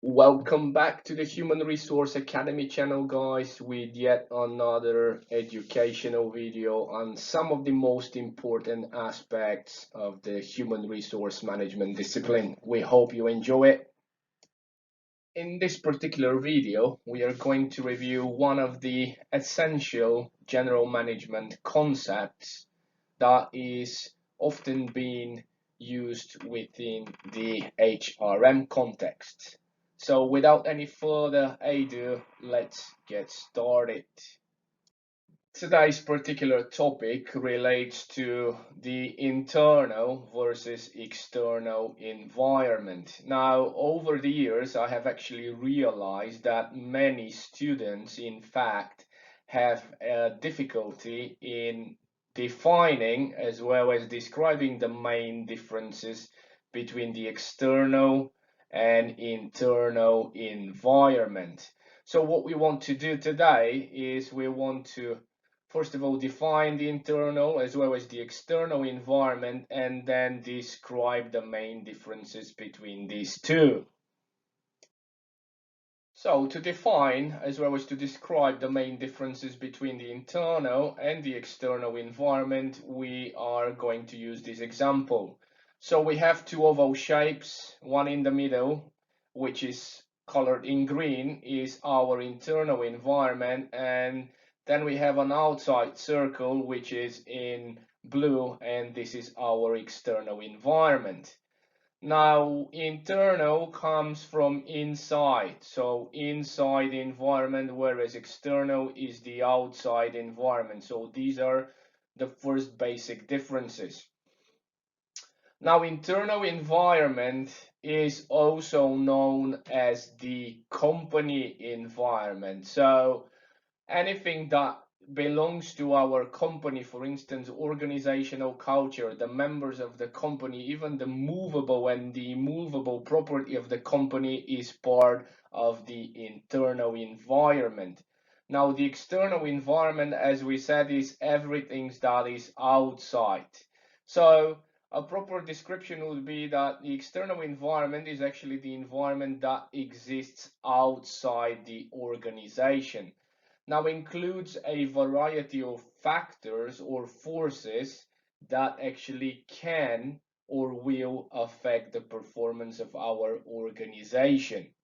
Welcome back to the Human Resource Academy channel, guys, with yet another educational video on some of the most important aspects of the human resource management discipline. We hope you enjoy it. In this particular video, we are going to review one of the essential general management concepts that is often being used within the HRM context. So without any further ado, let's get started. Today's particular topic relates to the internal versus external environment. Now, over the years, I have actually realized that many students, in fact, have a difficulty in defining as well as describing the main differences between the external and internal environment. So what we want to do today is we want to first of all define the internal as well as the external environment and then describe the main differences between these two. So to define as well as to describe the main differences between the internal and the external environment, we are going to use this example. So we have two oval shapes, one in the middle, which is colored in green, is our internal environment, and then we have an outside circle, which is in blue, and this is our external environment. Now, internal comes from inside, so inside environment, whereas external is the outside environment. So these are the first basic differences. Now, internal environment is also known as the company environment. So anything that belongs to our company, for instance, organizational culture, the members of the company, even the movable and the immovable property of the company is part of the internal environment. Now, the external environment, as we said, is everything that is outside. So a proper description would be that the external environment is actually the environment that exists outside the organization. Now includes a variety of factors or forces that actually can or will affect the performance of our organization.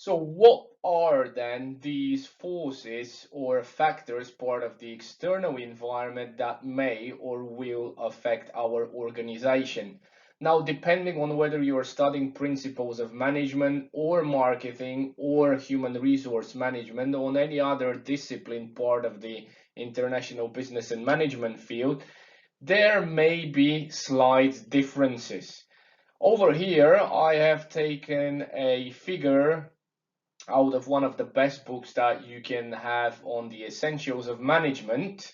So what are then these forces or factors part of the external environment that may or will affect our organization? Now, depending on whether you are studying principles of management or marketing or human resource management or any other discipline part of the international business and management field, there may be slight differences. Over here, I have taken a figure out of one of the best books that you can have on the essentials of management.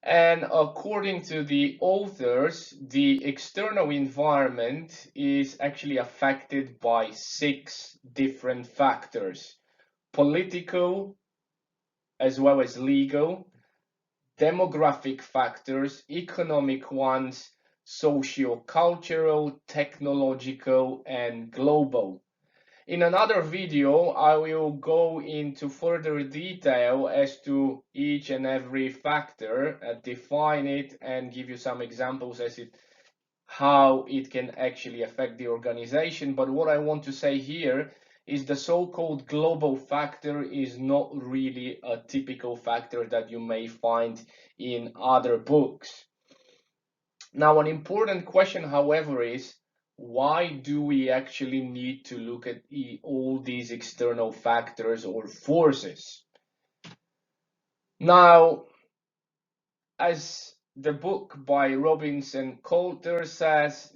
And according to the authors, the external environment is actually affected by 6 different factors: political, as well as legal, demographic factors, economic ones, socio-cultural, technological, and global. In another video, I will go into further detail as to each and every factor, define it, and give you some examples as it how it can actually affect the organization. But what I want to say here is the so-called global factor is not really a typical factor that you may find in other books. Now, an important question, however, is why do we actually need to look at all these external factors or forces? Now, as the book by Robbins and Coulter says,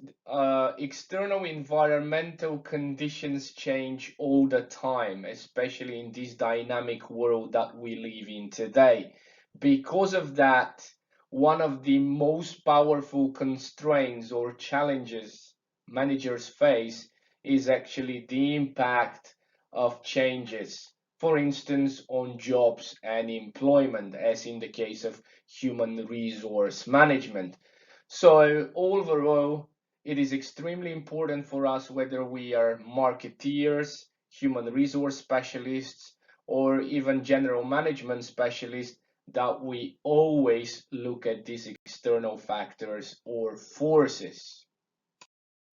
external environmental conditions change all the time, especially in this dynamic world that we live in today. Because of that, one of the most powerful constraints or challenges managers face is actually the impact of changes, for instance, on jobs and employment, as in the case of human resource management. So overall, it is extremely important for us whether we are marketeers, human resource specialists, or even general management specialists that we always look at these external factors or forces.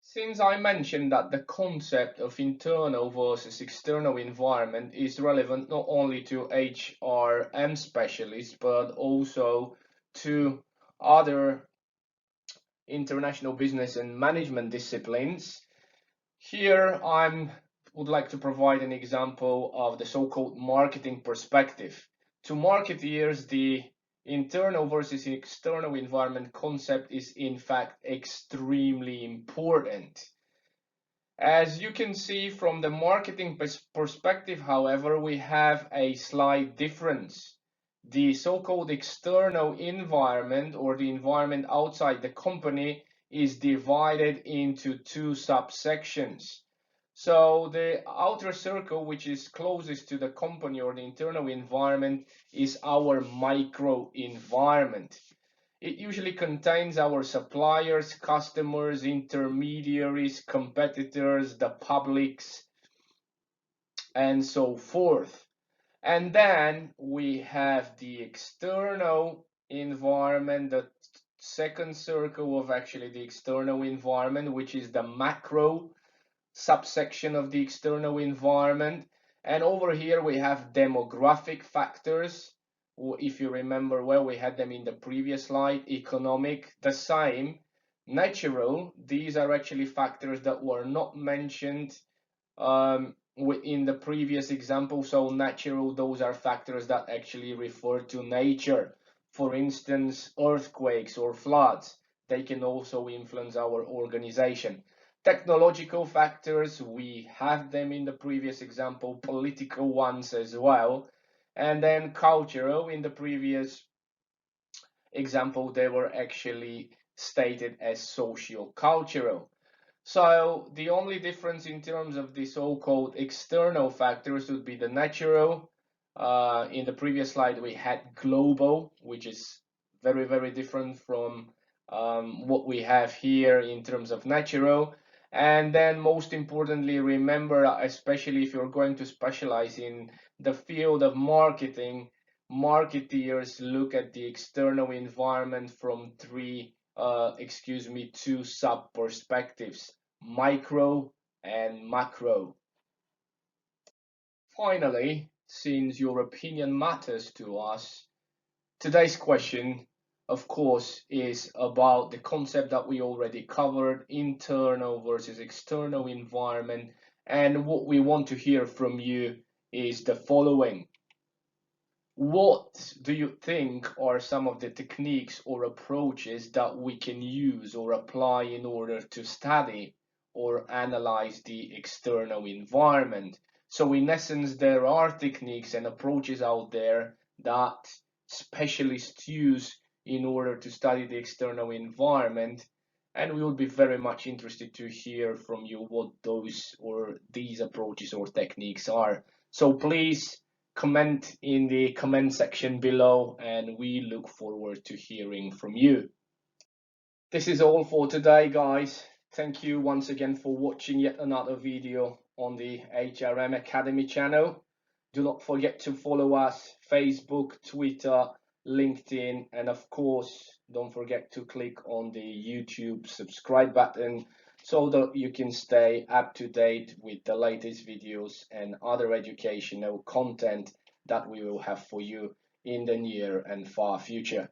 Since I mentioned that the concept of internal versus external environment is relevant not only to HRM specialists, but also to other international business and management disciplines, here I would like to provide an example of the so-called marketing perspective. To marketeers, the internal versus external environment concept is in fact extremely important. As you can see from the marketing perspective, however, we have a slight difference. The so-called external environment or the environment outside the company is divided into 2 subsections. So the outer circle, which is closest to the company or the internal environment, is our micro environment. It usually contains our suppliers, customers, intermediaries, competitors, the publics, and so forth. And then we have the external environment, the second circle of actually the external environment, which is the macro subsection of the external environment. And over here we have demographic factors. If you remember well, we had them in the previous slide. Economic, the same. Natural, these are actually factors that were not mentioned in the previous example. So natural, those are factors that actually refer to nature. For instance, earthquakes or floods, they can also influence our organization. Technological factors, we have them in the previous example, political ones as well. And then cultural, in the previous example, they were actually stated as socio-cultural. So the only difference in terms of the so-called external factors would be the natural. In the previous slide, we had global, which is very, very different from what we have here in terms of natural. And then most importantly, remember, especially if you're going to specialize in the field of marketing, marketeers look at the external environment from two sub perspectives: micro and macro. Finally, since your opinion matters to us, today's question, of course, is about the concept that we already covered: internal versus external environment. And what we want to hear from you is the following. What do you think are some of the techniques or approaches that we can use or apply in order to study or analyze the external environment? So in essence, there are techniques and approaches out there that specialists use in order to study the external environment. And we would be very much interested to hear from you what those or these approaches or techniques are. So please comment in the comment section below, and we look forward to hearing from you. This is all for today, guys. Thank you once again for watching yet another video on the HRM Academy channel. Do not forget to follow us Facebook, Twitter, LinkedIn, and of course, don't forget to click on the YouTube subscribe button so that you can stay up to date with the latest videos and other educational content that we will have for you in the near and far future.